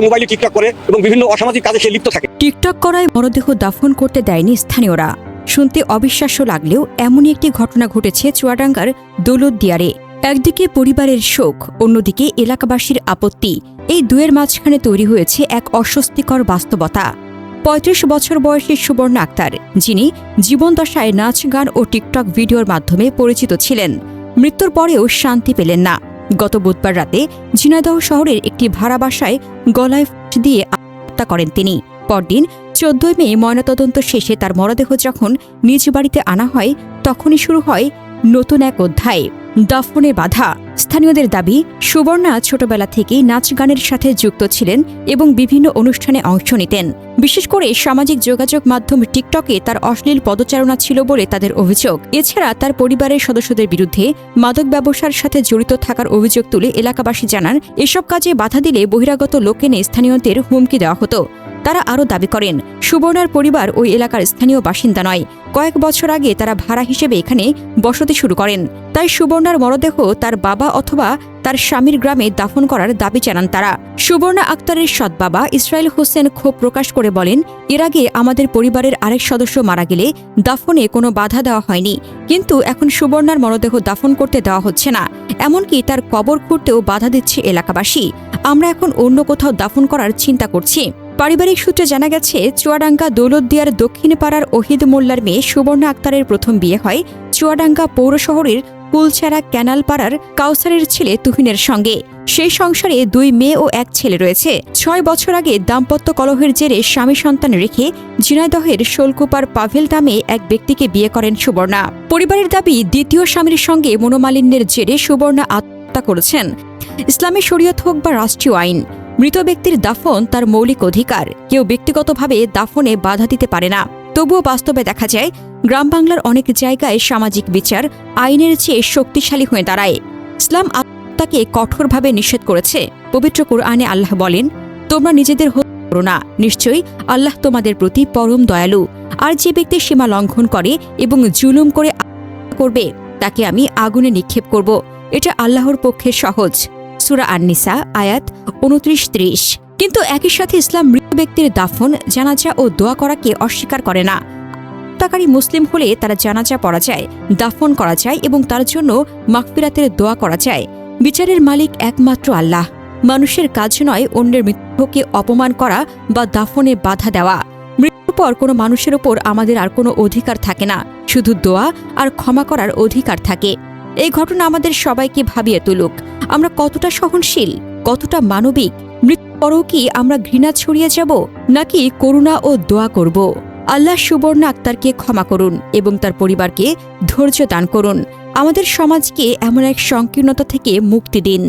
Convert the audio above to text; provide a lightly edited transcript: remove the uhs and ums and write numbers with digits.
মোবাইলে টিকটক করে এবং বিভিন্ন অসামাজিক কাজে সে লিপ্ত থাকে। টিকটক করায় মরদেহ দাফন করতে দেয়নি স্থানীয়রা। শুনতে অবিশ্বাস্য লাগলেও এমনই একটি ঘটনা ঘটেছে চুয়াডাঙ্গার দৌলতদিয়ারে। একদিকে পরিবারের শোক, অন্যদিকে এলাকাবাসীর আপত্তি। এই দুয়ের মাঝখানে তৈরি হয়েছে এক অস্বস্তিকর বাস্তবতা। ৩৫ বছর বয়সী সুবর্ণা আক্তার, যিনি জীবনদশায় নাচ, গান ও টিকটক ভিডিওর মাধ্যমে পরিচিত ছিলেন, মৃত্যুর পরেও শান্তি পেলেন না। গত বুধবার রাতে ঝিনাইদহ শহরের একটি ভাড়া বাসায় গলায় ফাঁস দিয়ে আত্মহত্যা করেন তিনি। পরদিন ১৪ মে ময়নাতদন্ত শেষে তার মরদেহ যখন নিজ বাড়িতে আনা হয়, তখনই শুরু হয় নতুন এক অধ্যায়, দাফনের বাধা। স্থানীয়দের দাবি, সুবর্ণা ছোটবেলা থেকেই নাচ গানের সাথে যুক্ত ছিলেন এবং বিভিন্ন অনুষ্ঠানে অংশ নিতেন। বিশেষ করে সামাজিক যোগাযোগ মাধ্যম টিকটকে তার অশ্লীল পদচারণা ছিল বলে তাদের অভিযোগ। এছাড়া তার পরিবারের সদস্যদের বিরুদ্ধে মাদক ব্যবসার সাথে জড়িত থাকার অভিযোগ তুলে এলাকাবাসী জানান, এসব কাজে বাধা দিলে বহিরাগত লোক এনে স্থানীয়দের হুমকি দেওয়া হতো। তারা আরও দাবি করেন, সুবর্ণার পরিবার ওই এলাকার স্থানীয় বাসিন্দা নয়। কয়েক বছর আগে তারা ভাড়া হিসেবে এখানে বসতি শুরু করেন। তাই সুবর্ণার মরদেহ তার বাবা অথবা তার স্বামীর গ্রামে দাফন করার দাবি জানান তারা। সুবর্ণা আক্তারের সৎ বাবা ইসরায়েল হোসেন ক্ষোভ প্রকাশ করে বলেন, এর আগে আমাদের পরিবারের আরেক সদস্য মারা গেলে দাফনে কোনো বাধা দেওয়া হয়নি, কিন্তু এখন সুবর্ণার মরদেহ দাফন করতে দেওয়া হচ্ছে না। এমনকি তার কবর খুঁড়তেও বাধা দিচ্ছে এলাকাবাসী। আমরা এখন অন্য কোথাও দাফন করার চিন্তা করছি। পারিবারিক সূত্রে জানা গেছে, চুয়াডাঙ্গা দৌলতদিয়ার দক্ষিণ পাড়ার ওহিদ মোল্লার মেয়ে সুবর্ণা আক্তারের প্রথম বিয়ে হয় চুয়াডাঙ্গা পৌর শহরের কুলছাড়া ক্যানাল পাড়ার কাউসারের ছেলে তুহিনের সঙ্গে। সেই সংসারে 2 মেয়ে ও 1 ছেলে রয়েছে। 6 বছর আগে দাম্পত্য কলহের জেরে স্বামী সন্তান রেখে ঝিনাইদহের শোলকুপার পাভেল নামে এক ব্যক্তিকে বিয়ে করেন সুবর্ণা। পরিবারের দাবি, দ্বিতীয় স্বামীর সঙ্গে মনোমালিন্যের জেরে সুবর্ণা আত্মহত্যা করেছেন। ইসলামী শরীয়ত হোক বা রাষ্ট্রীয় আইন, মৃত ব্যক্তির দাফন তার মৌলিক অধিকার। কেউ ব্যক্তিগতভাবে দাফনে বাধা দিতে পারে না। তবুও বাস্তবে দেখা যায়, গ্রাম বাংলার অনেক জায়গায় সামাজিক বিচার আইনের চেয়ে শক্তিশালী হয়ে দাঁড়ায়। ইসলাম আত্মহত্যাকে কঠোরভাবে নিষেধ করেছে। পবিত্র কুরআনে আল্লাহ বলেন, তোমরা নিজেদের হত্যা করো না, নিশ্চয়ই আল্লাহ তোমাদের প্রতি পরম দয়ালু। আর যে ব্যক্তি সীমা লঙ্ঘন করে এবং জুলুম করে করবে, তাকে আমি আগুনে নিক্ষেপ করব। এটা আল্লাহর পক্ষে সহজ। সূরা আন-নিসা আয়াত 29-30। কিন্তু একই সাথে ইসলাম মৃত ব্যক্তির দাফন, জানাজা ও দোয়া করাকে অস্বীকার করে না। হত্যাকারী মুসলিম হলে তারা জানাজা পড়া যায়, দাফন করা যায় এবং তার জন্য মাগফিরাতের দোয়া করা যায়। বিচারের মালিক একমাত্র আল্লাহ। মানুষের কাজ নয় অন্যের মৃত্যুকে অপমান করা বা দাফনে বাধা দেওয়া। মৃত্যুর পর কোনো মানুষের ওপর আমাদের আর কোনো অধিকার থাকে না, শুধু দোয়া আর ক্ষমা করার অধিকার থাকে। এই ঘটনা আমাদের সবাইকে ভাবিয়ে তুলুক, আমরা কতটা সহনশীল, কতটা মানবিক। মৃত্যুর পরও কি আমরা ঘৃণা ছড়িয়ে যাব, নাকি করুণা ও দোয়া করব? আল্লাহ সুবর্ণা আক্তারকে ক্ষমা করুন এবং তার পরিবারকে ধৈর্য দান করুন। আমাদের সমাজকে এমন এক সংকীর্ণতা থেকে মুক্তি দিন।